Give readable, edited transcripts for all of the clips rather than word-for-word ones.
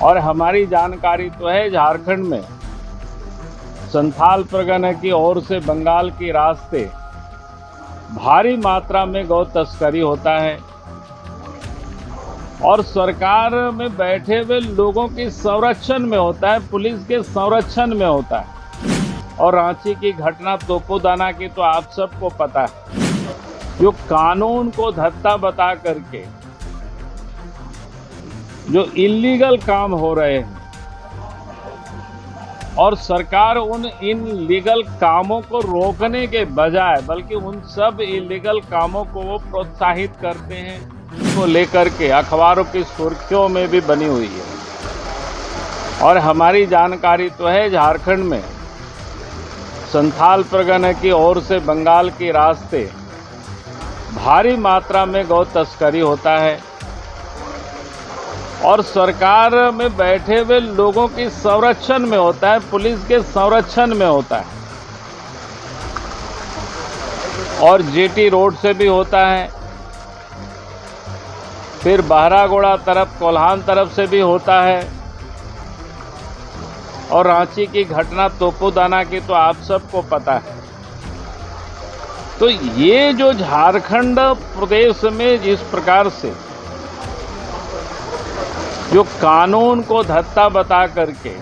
और हमारी जानकारी तो है झारखंड में संथाल परगना की ओर से बंगाल के रास्ते भारी मात्रा में गौ तस्करी होता है और सरकार में बैठे हुए लोगों के संरक्षण में होता है, पुलिस के संरक्षण में होता है। और रांची की घटना तोपोदाना की तो आप सबको पता है, जो कानून को धत्ता बता करके जो इलीगल काम हो रहे हैं और सरकार उन इनलीगल कामों को रोकने के बजाय बल्कि उन सब इलीगल कामों को वो प्रोत्साहित करते हैं, को लेकर के अखबारों की सुर्खियों में भी बनी हुई है। और हमारी जानकारी तो है झारखंड में संथाल परगना की ओर से बंगाल के रास्ते भारी मात्रा में गौ तस्करी होता है और सरकार में बैठे हुए लोगों के संरक्षण में होता है, पुलिस के संरक्षण में होता है। और जीटी रोड से भी होता है, फिर बहरागोड़ा तरफ कोल्हान तरफ से भी होता है और रांची की घटना तोपोदाना की तो आप सबको पता है। तो ये जो झारखंड प्रदेश में जिस प्रकार से जो कानून को धत्ता बता करके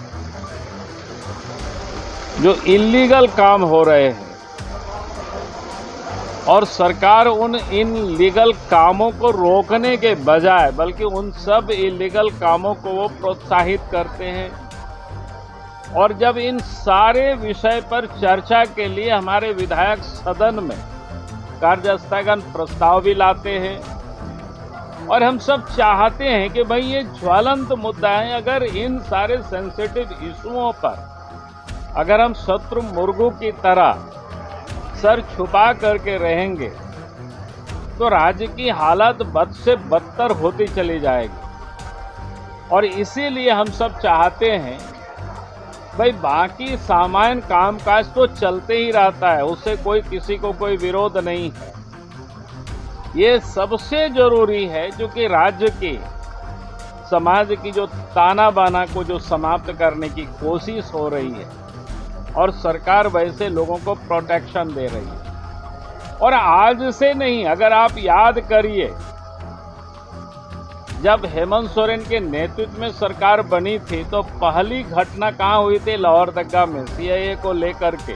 जो इलीगल काम हो रहे हैं और सरकार उन इनलीगल कामों को रोकने के बजाय बल्कि उन सब इलीगल कामों को वो प्रोत्साहित करते हैं। और जब इन सारे विषय पर चर्चा के लिए हमारे विधायक सदन में कार्यस्थगन प्रस्ताव भी लाते हैं और हम सब चाहते हैं कि भाई ये ज्वलंत मुद्दा है, अगर इन सारे सेंसिटिव इशुओं पर अगर हम शत्रु मुर्गों की तरह सर छुपा करके रहेंगे तो राज्य की हालत बद से बदतर होती चली जाएगी। और इसीलिए हम सब चाहते हैं भाई बाकी सामान्य कामकाज तो चलते ही रहता है, उससे कोई किसी को कोई विरोध नहीं है। ये सबसे जरूरी है जो कि राज्य की समाज की जो ताना बाना को जो समाप्त करने की कोशिश हो रही है और सरकार वैसे लोगों को प्रोटेक्शन दे रही है। और आज से नहीं, अगर आप याद करिए जब हेमंत सोरेन के नेतृत्व में सरकार बनी थी तो पहली घटना कहाँ हुई थी? लोहरदगा में सीएए को लेकर के,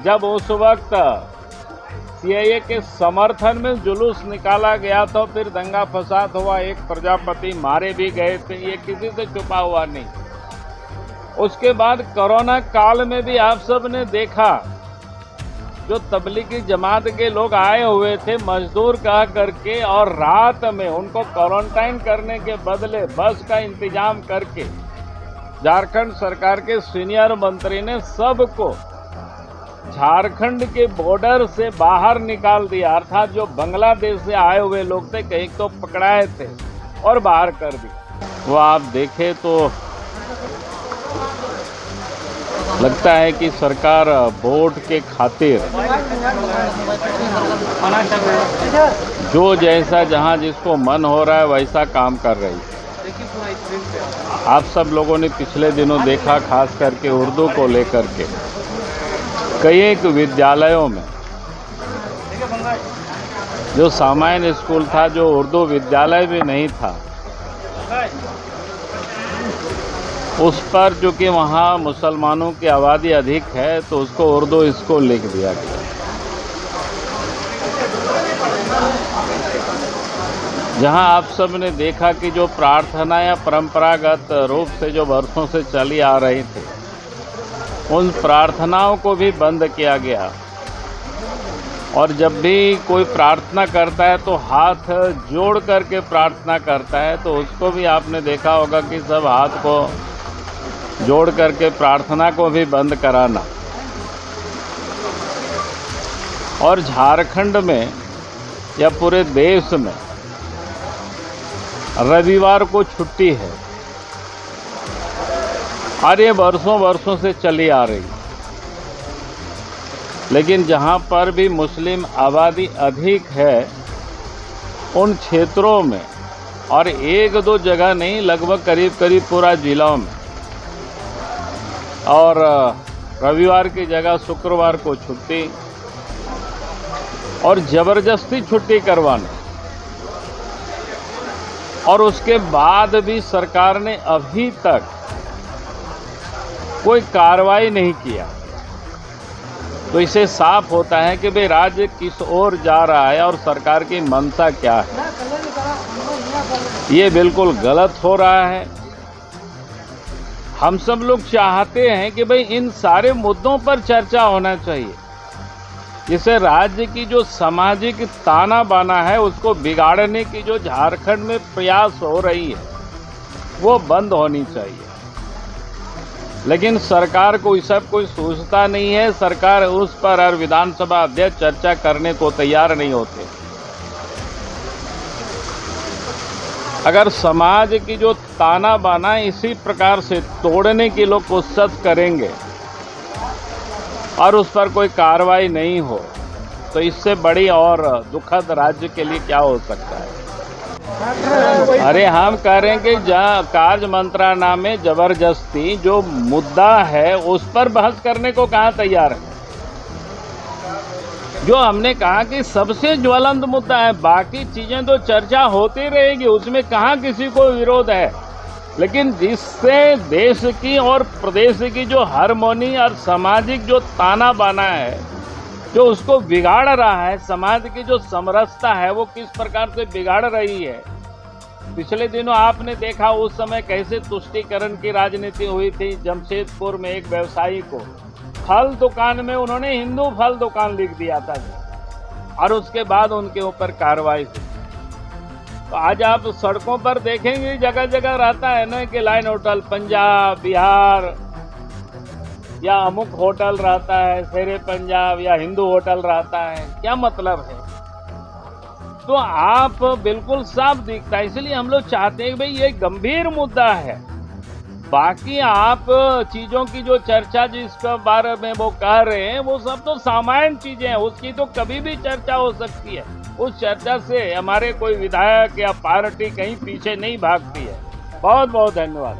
जब उस वक्त सीएए के समर्थन में जुलूस निकाला गया तो फिर दंगा फसाद हुआ, एक प्रजापति मारे भी गए थे, ये किसी से छुपा हुआ नहीं। उसके बाद कोरोना काल में भी आप सब ने देखा जो तबलीगी जमात के लोग आए हुए थे मजदूर कह करके और रात में उनको क्वारंटाइन करने के बदले बस का इंतजाम करके झारखंड सरकार के सीनियर मंत्री ने सबको झारखंड के बॉर्डर से बाहर निकाल दिया, अर्थात जो बांग्लादेश से आए हुए लोग थे कहीं तो पकड़ाए थे और बाहर कर दिया। वो आप देखें तो लगता है कि सरकार वोट के खातिर जो जैसा जहां जिसको मन हो रहा है वैसा काम कर रही है। आप सब लोगों ने पिछले दिनों देखा, खास करके उर्दू को लेकर के कई एक विद्यालयों में जो सामान्य स्कूल था, जो उर्दू विद्यालय भी नहीं था, उस पर चूँकि वहाँ मुसलमानों की आबादी अधिक है तो उसको उर्दू स्कूल लिख दिया गया। जहाँ आप सब ने देखा कि जो प्रार्थना या परंपरागत रूप से जो वर्षों से चली आ रही थी उन प्रार्थनाओं को भी बंद किया गया। और जब भी कोई प्रार्थना करता है तो हाथ जोड़ करके प्रार्थना करता है, तो उसको भी आपने देखा होगा कि सब हाथ को जोड़ करके प्रार्थना को भी बंद कराना। और झारखंड में या पूरे देश में रविवार को छुट्टी है और ये वर्षों से चली आ रही। लेकिन जहाँ पर भी मुस्लिम आबादी अधिक है उन क्षेत्रों में और एक दो जगह नहीं, लगभग करीब करीब पूरा जिला में। और रविवार की जगह शुक्रवार को छुट्टी और जबरदस्ती छुट्टी करवाना। और उसके बाद भी सरकार ने अभी तक कोई कार्रवाई नहीं किया। तो इससे साफ होता है कि भाई राज्य किस ओर जा रहा है और सरकार की मंशा क्या है। ये बिल्कुल गलत हो रहा है। हम सब लोग चाहते हैं कि भाई इन सारे मुद्दों पर चर्चा होना चाहिए, जिससे राज्य की जो सामाजिक ताना बाना है उसको बिगाड़ने की जो झारखंड में प्रयास हो रही है वो बंद होनी चाहिए। लेकिन सरकार को इस सब कोई सोचता नहीं है। सरकार उस पर और विधानसभा अध्यक्ष चर्चा करने को तैयार नहीं होते। अगर समाज की जो ताना बाना इसी प्रकार से तोड़ने की लोग कोशिश करेंगे और उस पर कोई कार्रवाई नहीं हो तो इससे बड़ी और दुखद राज्य के लिए क्या हो सकता है। अरे हम कह रहे हैं कि कार्य मंत्रणा में जबरदस्ती जो मुद्दा है उस पर बहस करने को कहाँ तैयार है। जो हमने कहा कि सबसे ज्वलंत मुद्दा है, बाकी चीजें तो चर्चा होती रहेगी, उसमें कहाँ किसी को विरोध है। लेकिन जिससे देश की और प्रदेश की जो हार्मोनी और सामाजिक जो ताना बाना है जो उसको बिगाड़ रहा है, समाज की जो समरसता है वो किस प्रकार से बिगाड़ रही है। पिछले दिनों आपने देखा उस समय कैसे तुष्टीकरण की राजनीति हुई थी। जमशेदपुर में एक व्यवसायी को फल दुकान में उन्होंने हिंदू फल दुकान लिख दिया था और उसके बाद उनके ऊपर कार्रवाई हुई। तो आज आप सड़कों पर देखेंगे जगह जगह रहता है ना कि लाइन होटल पंजाब बिहार या अमुक होटल रहता है, शेरे पंजाब या हिंदू होटल रहता है। क्या मतलब है? तो आप बिल्कुल साफ दिखता है। इसलिए हम लोग चाहते हैं कि भाई ये गंभीर मुद्दा है। बाकी आप चीजों की जो चर्चा जिसके बारे में वो कह रहे हैं वो सब तो सामान्य चीजें हैं, उसकी तो कभी भी चर्चा हो सकती है। उस चर्चा से हमारे कोई विधायक या पार्टी कहीं पीछे नहीं भागती है। बहुत बहुत धन्यवाद।